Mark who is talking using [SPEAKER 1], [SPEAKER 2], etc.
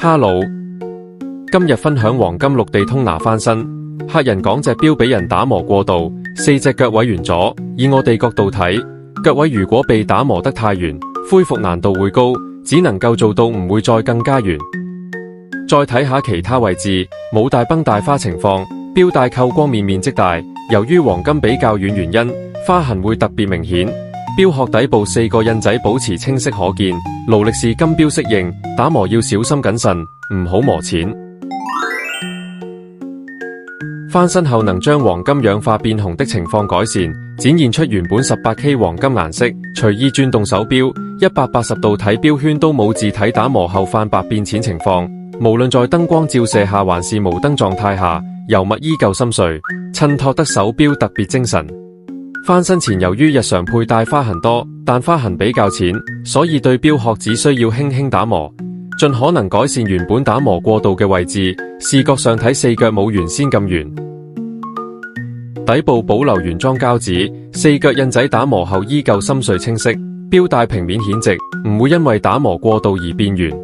[SPEAKER 1] 哈嘍，今日分享黃金綠地通拿翻身，客人講隻錶俾人打磨過度，4隻腳位圓咗。以我哋角度睇，腳位如果被打磨得太圓，恢復難度會高，只能夠做到唔會再更加圓。再睇下其他位置，冇大崩大花情況，錶帶扣光面積大，由於黃金比較軟原因，花痕會特別明顯。錶殼底部4個印仔保持清晰可見，勞力士金錶適應，打磨要小心謹慎，唔好磨淺。翻新後能將黃金氧化變紅的情況改善，展現出原本18K 黃金顏色。隨意轉動手錶180度睇錶圈都冇字體打磨後泛白變淺情況，無論在燈光照射下還是無燈狀態下，油墨依舊深邃，襯托得手錶特別精神。翻新前由於日常佩戴花痕多，但花痕比較淺，所以對錶殼只需要輕輕打磨，盡可能改善原本打磨過度嘅位置，視覺上睇4腳冇原先咁圓。底部保留原裝膠紙，4腳印仔打磨後依舊深邃清晰，錶帶平面顯直，唔會因為打磨過度而變圓。